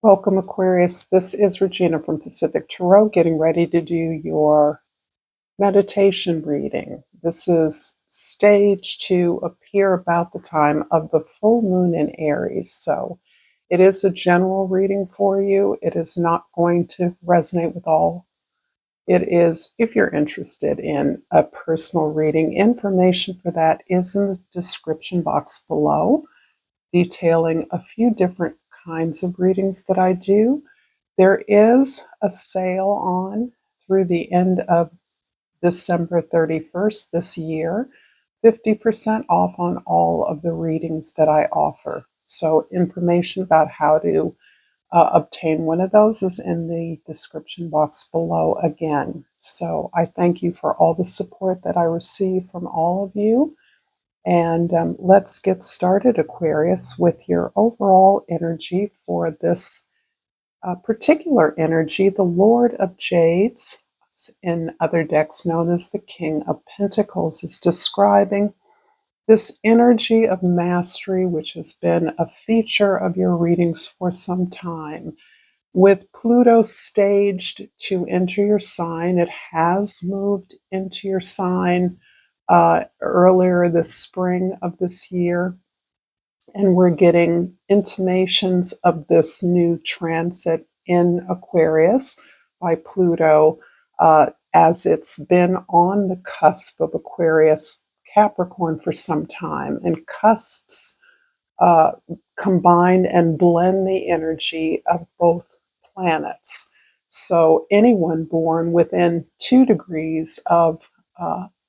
Welcome, Aquarius. This is Regina from Pacific Tarot, getting ready to do your meditation reading. This is staged to appear about the time of the full moon in Aries. So it is a general reading for you. It is not going to resonate with all. It is, if you're interested in a personal reading, information for that is in the description box below, detailing a few different kinds of readings that I do. There is a sale on through the end of December 31st this year, 50% off on all of the readings that I offer. So information about how to obtain one of those is in the description box below again. So I thank you for all the support that I receive from all of you. And let's get started, Aquarius, with your overall energy for this particular energy. The Lord of Jades, in other decks known as the King of Pentacles, is describing this energy of mastery, which has been a feature of your readings for some time. With Pluto staged to enter your sign, it has moved into your sign earlier this spring of this year. And we're getting intimations of this new transit in Aquarius by Pluto as it's been on the cusp of Aquarius Capricorn for some time. And cusps uh, combine and blend the energy of both planets. So anyone born within 2 degrees of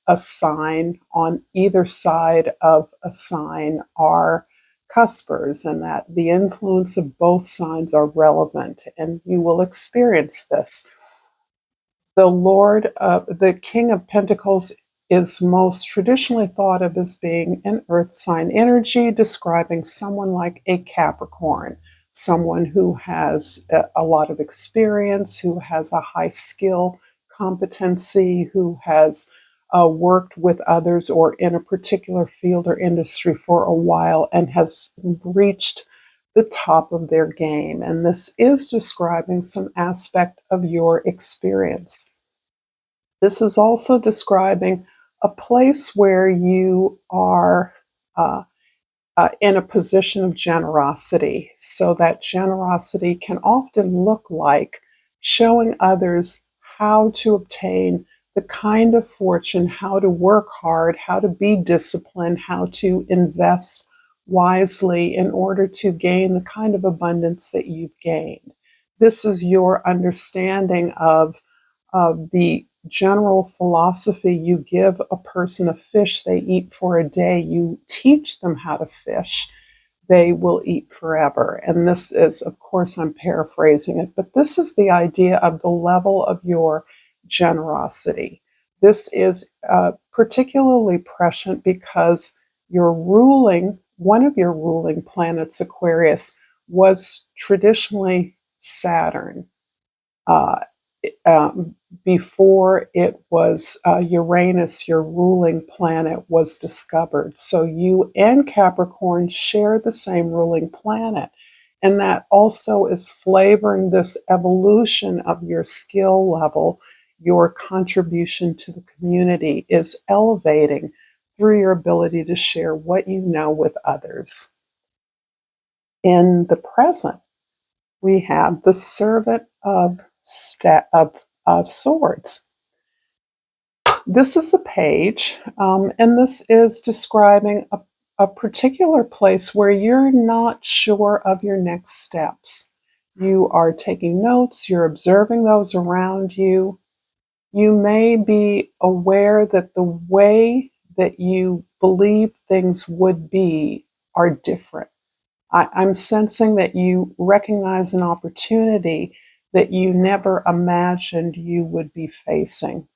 a sign on either side of a sign are cuspers, and that the influence of both signs are relevant, and you will experience this. The King of Pentacles is most traditionally thought of as being an earth sign energy, describing someone like a Capricorn, someone who has a lot of experience, who has a high skill competency, who has worked with others or in a particular field or industry for a while and has reached the top of their game. And this is describing some aspect of your experience. This is also describing a place where you are in a position of generosity. So that generosity can often look like showing others how to obtain the kind of fortune, how to work hard, how to be disciplined, how to invest wisely in order to gain the kind of abundance that you've gained. This is your understanding of the general philosophy. You give a person a fish they eat for a day, you teach them how to fish, they will eat forever. And this is, of course, I'm paraphrasing it, but this is the idea of the level of your generosity. This is particularly prescient because one of your ruling planets, Aquarius, was traditionally Saturn. Uh, Before it was Uranus, your ruling planet, was discovered. So you and Capricorn share the same ruling planet. And that also is flavoring this evolution of your skill level. Your contribution to the community is elevating through your ability to share what you know with others. In the present, we have the servant of swords. This is a page, and this is describing a particular place where you're not sure of your next steps. You are taking notes, you're observing those around you. You may be aware that the way that you believe things would be are different. I'm sensing that you recognize an opportunity that you never imagined you would be facing.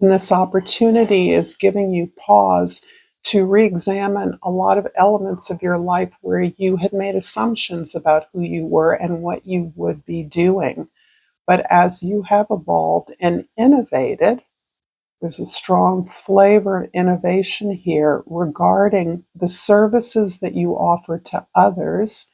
And this opportunity is giving you pause to re-examine a lot of elements of your life where you had made assumptions about who you were and what you would be doing. But as you have evolved and innovated, there's a strong flavor of innovation here regarding the services that you offer to others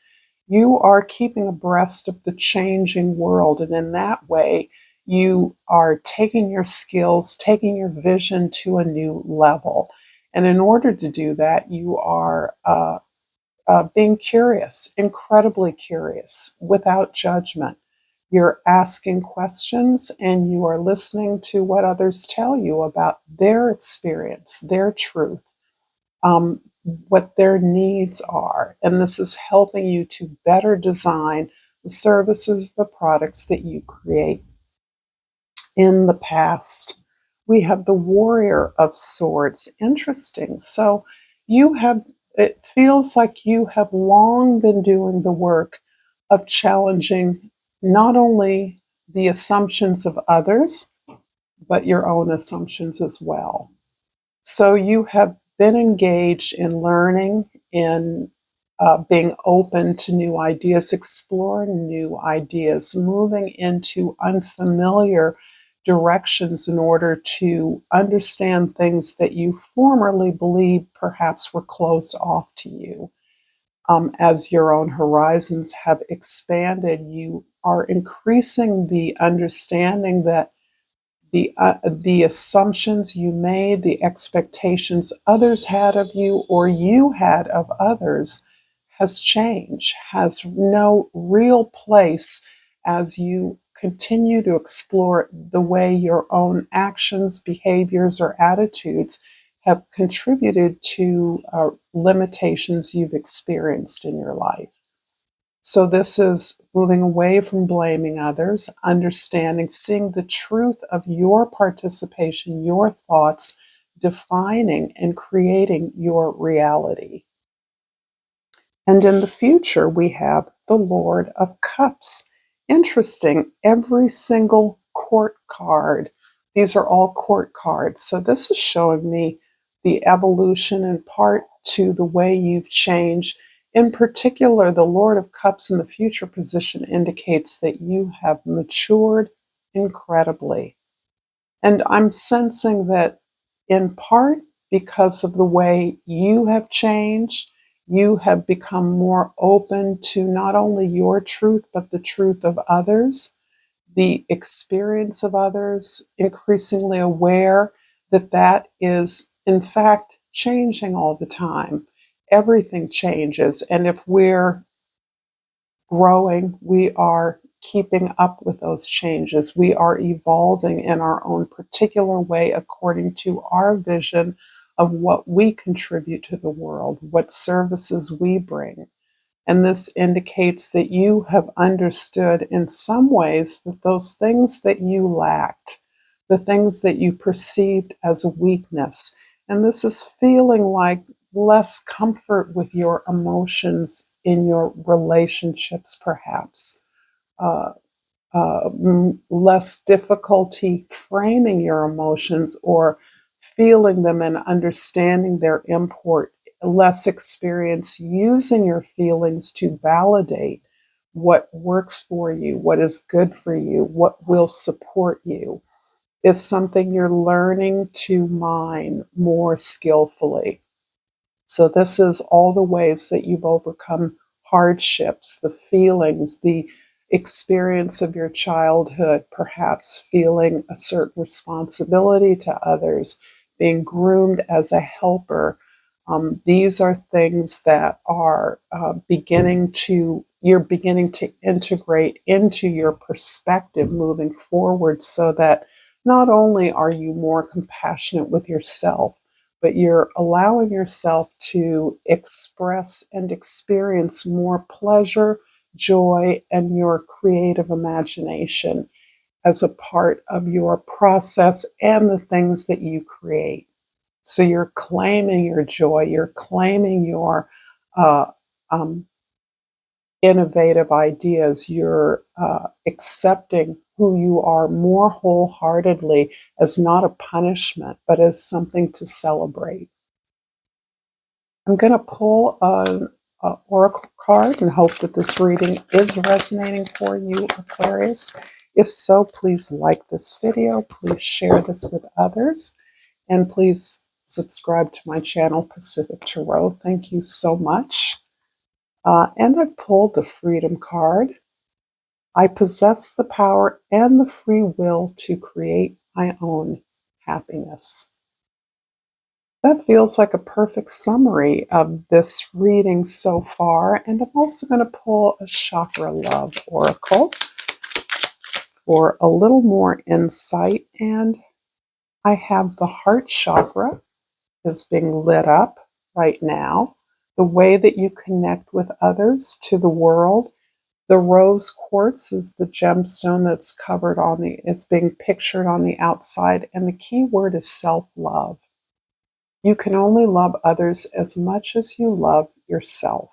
You are keeping abreast of the changing world, and in that way, you are taking your skills, taking your vision to a new level. And in order to do that, you are being curious, incredibly curious, without judgment. You're asking questions and you are listening to what others tell you about their experience, their truth, um, what their needs are. And this is helping you to better design the services, the products that you create. In the past, we have the Warrior of Swords. Interesting. So you have, it feels like you have long been doing the work of challenging not only the assumptions of others, but your own assumptions as well. So you have been engaged in learning, in being open to new ideas, exploring new ideas, moving into unfamiliar directions in order to understand things that you formerly believed perhaps were closed off to you. As your own horizons have expanded, you are increasing the understanding that the assumptions you made, the expectations others had of you or you had of others has changed, has no real place as you continue to explore the way your own actions, behaviors, or attitudes have contributed to limitations you've experienced in your life. So this is moving away from blaming others, understanding, seeing the truth of your participation, your thoughts, defining and creating your reality. And in the future, we have the Lord of Cups. Interesting, every single court card. These are all court cards. So this is showing me the evolution in part to the way you've changed. In particular, the Lord of Cups in the future position indicates that you have matured incredibly. And I'm sensing that in part because of the way you have changed, you have become more open to not only your truth, but the truth of others, the experience of others, increasingly aware that that is, in fact, changing all the time. Everything changes. And if we're growing, we are keeping up with those changes. We are evolving in our own particular way according to our vision of what we contribute to the world, what services we bring. And this indicates that you have understood in some ways that those things that you lacked, the things that you perceived as a weakness, and this is feeling like less comfort with your emotions in your relationships, perhaps. Uh, Less difficulty framing your emotions or feeling them and understanding their import, less experience using your feelings to validate what works for you, what is good for you, what will support you, is something you're learning to mine more skillfully. So this is all the ways that you've overcome hardships, the feelings, the experience of your childhood, perhaps feeling a certain responsibility to others, being groomed as a helper. These are things that are you're beginning to integrate into your perspective moving forward so that not only are you more compassionate with yourself, but you're allowing yourself to express and experience more pleasure, joy, and your creative imagination as a part of your process and the things that you create. So you're claiming your joy, you're claiming your uh, um, innovative ideas, you're accepting who you are more wholeheartedly as not a punishment, but as something to celebrate. I'm going to pull an oracle card and hope that this reading is resonating for you, Aquarius. If so, please like this video, please share this with others, and please subscribe to my channel, Pacific Tarot. Thank you so much. And I've pulled the Freedom card. I possess the power and the free will to create my own happiness. That feels like a perfect summary of this reading so far. And I'm also going to pull a Chakra Love Oracle for a little more insight. And I have the heart chakra is being lit up right now. The way that you connect with others, to the world. The rose quartz is the gemstone that's covered on it's being pictured on the outside. And the key word is self-love. You can only love others as much as you love yourself.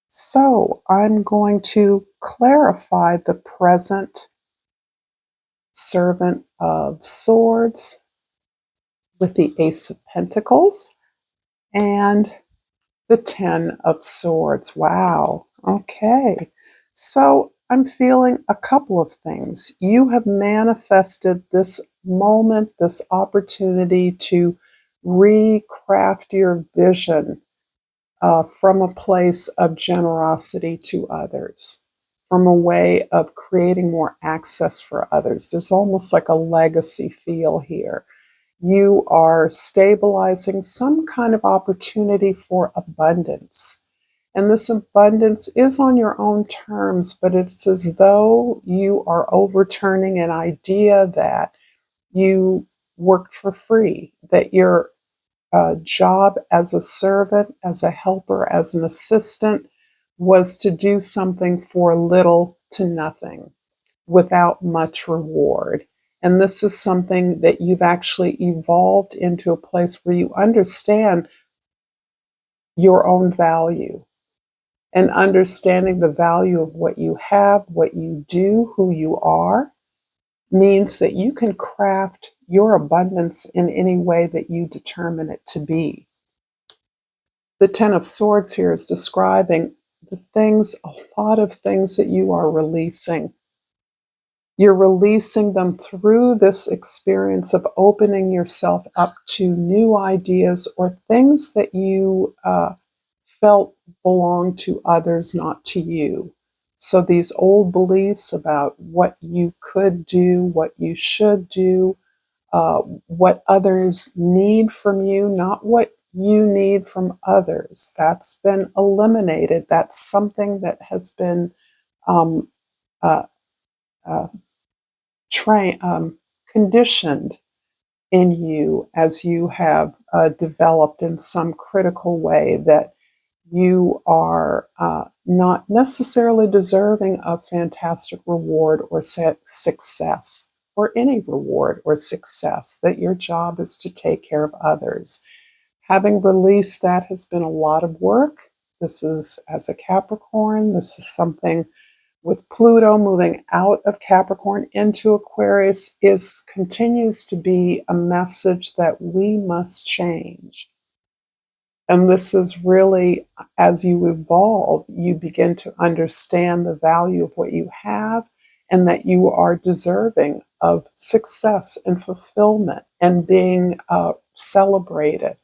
So I'm going to clarify the present Servant of Swords with the Ace of Pentacles and the Ten of Swords. Wow. Okay. So I'm feeling a couple of things. You have manifested this moment, this opportunity to recraft your vision from a place of generosity to others, from a way of creating more access for others. There's almost like a legacy feel here. You are stabilizing some kind of opportunity for abundance. And this abundance is on your own terms, but it's as though you are overturning an idea that you worked for free, that your job as a servant, as a helper, as an assistant was to do something for little to nothing without much reward. And this is something that you've actually evolved into a place where you understand your own value, and understanding the value of what you have, what you do, who you are, means that you can craft your abundance in any way that you determine it to be. The Ten of Swords here is describing a lot of things that you are releasing. You're releasing them through this experience of opening yourself up to new ideas or things that you felt belong to others, not to you. So these old beliefs about what you could do, what you should do, what others need from you, not what you need from others. That's been eliminated. That's something that has been um, uh, uh, conditioned in you as you have developed in some critical way that you are not necessarily deserving of fantastic reward or success, or any reward or success, that your job is to take care of others. Having released that has been a lot of work. This is, as a Capricorn, this is something with Pluto moving out of Capricorn into Aquarius continues to be a message that we must change. And this is really, as you evolve, you begin to understand the value of what you have and that you are deserving of success and fulfillment and being celebrated.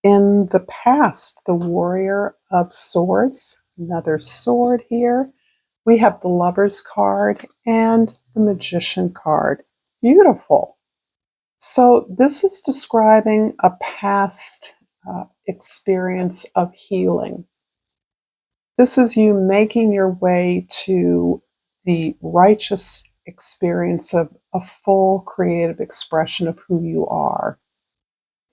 In the past, the Warrior of Swords, another sword here. We have the Lover's card and the Magician card. Beautiful. So this is describing a past experience of healing. This is you making your way to the righteous experience of a full creative expression of who you are.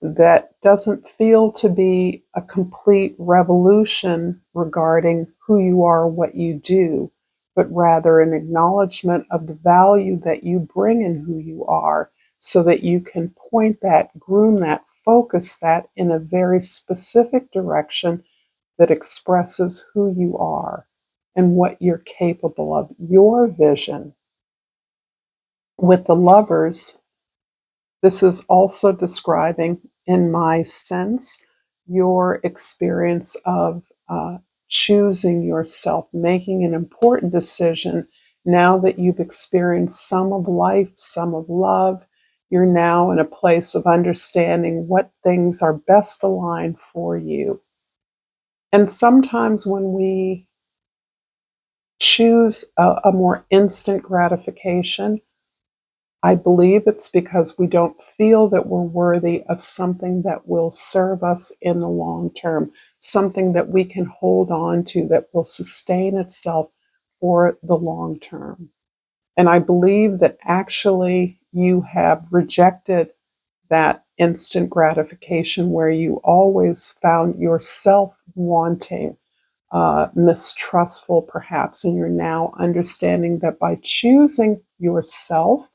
That doesn't feel to be a complete revolution regarding who you are, what you do, but rather an acknowledgement of the value that you bring in who you are, so that you can point that, groom that, focus that in a very specific direction that expresses who you are and what you're capable of, your vision. With the Lovers, this is also describing, in my sense, your experience of choosing yourself, making an important decision now that you've experienced some of life, some of love, You're now in a place of understanding what things are best aligned for you. And sometimes when we choose a more instant gratification, I believe it's because we don't feel that we're worthy of something that will serve us in the long term, something that we can hold on to that will sustain itself for the long term. And I believe that actually you have rejected that instant gratification where you always found yourself wanting, mistrustful perhaps, and you're now understanding that by choosing yourself,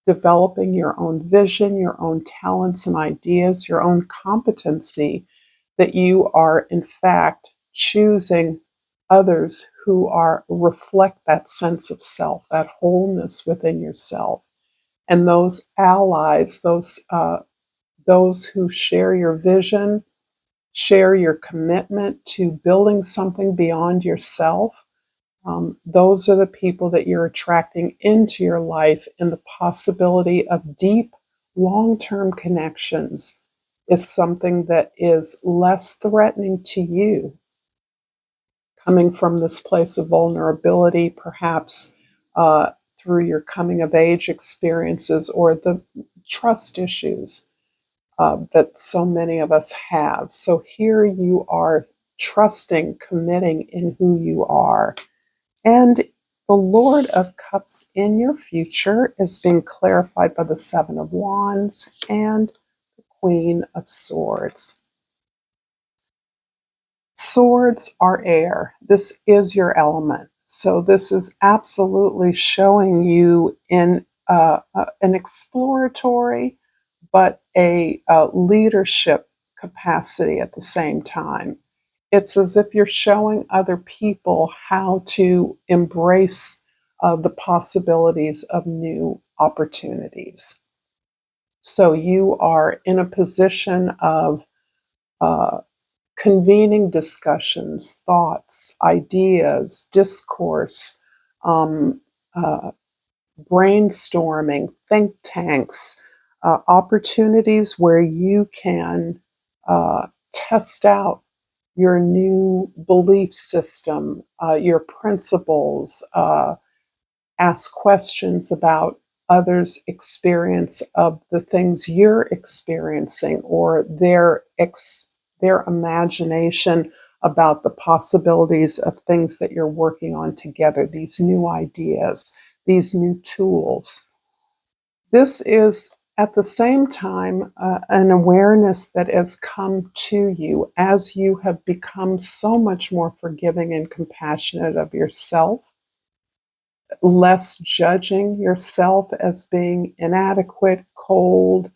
developing your own vision, your own talents and ideas, your own competency, that you are in fact choosing others who are reflect that sense of self, that wholeness within yourself, and those allies, those who share your vision, share your commitment to building something beyond yourself. Those are the people that you're attracting into your life, and the possibility of deep, long term connections is something that is less threatening to you, coming from this place of vulnerability, perhaps through your coming of age experiences or the trust issues that so many of us have. So here you are trusting, committing in who you are. And the Lord of Cups in your future is being clarified by the Seven of Wands and the Queen of Swords. Swords are air. This is your element. So this is absolutely showing you in an exploratory, but a leadership capacity at the same time. It's as if you're showing other people how to embrace the possibilities of new opportunities. So you are in a position of uh, convening discussions, thoughts, ideas, discourse, um, uh, brainstorming, think tanks, opportunities where you can test out your new belief system, your principles, ask questions about others' experience of the things you're experiencing, or their imagination about the possibilities of things that you're working on together, these new ideas, these new tools. This is at the same time an awareness that has come to you as you have become so much more forgiving and compassionate of yourself, less judging yourself as being inadequate, cold,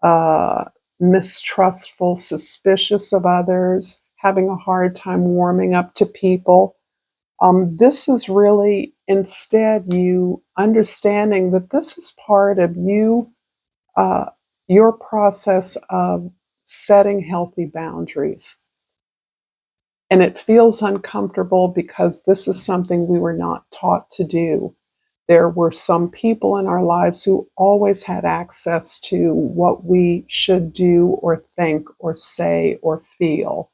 uh, mistrustful, suspicious of others, having a hard time warming up to people. This is really instead you understanding that this is part of you, uh, your process of setting healthy boundaries. And it feels uncomfortable because this is something we were not taught to do. There were some people in our lives who always had access to what we should do or think or say or feel.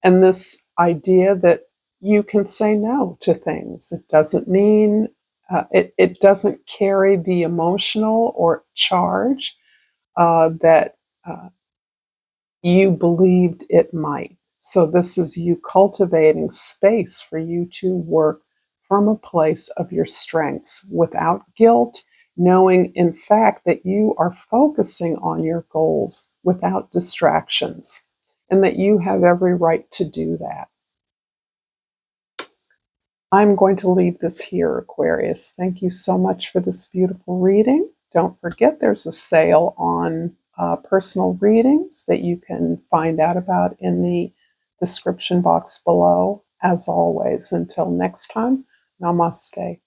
And this idea that you can say no to things. It doesn't mean, it doesn't carry the emotional or charge that you believed it might. So this is you cultivating space for you to work from a place of your strengths without guilt, knowing in fact that you are focusing on your goals without distractions, and that you have every right to do that. I'm going to leave this here, Aquarius. Thank you so much for this beautiful reading. Don't forget there's a sale on personal readings that you can find out about in the description box below. As always, until next time, namaste.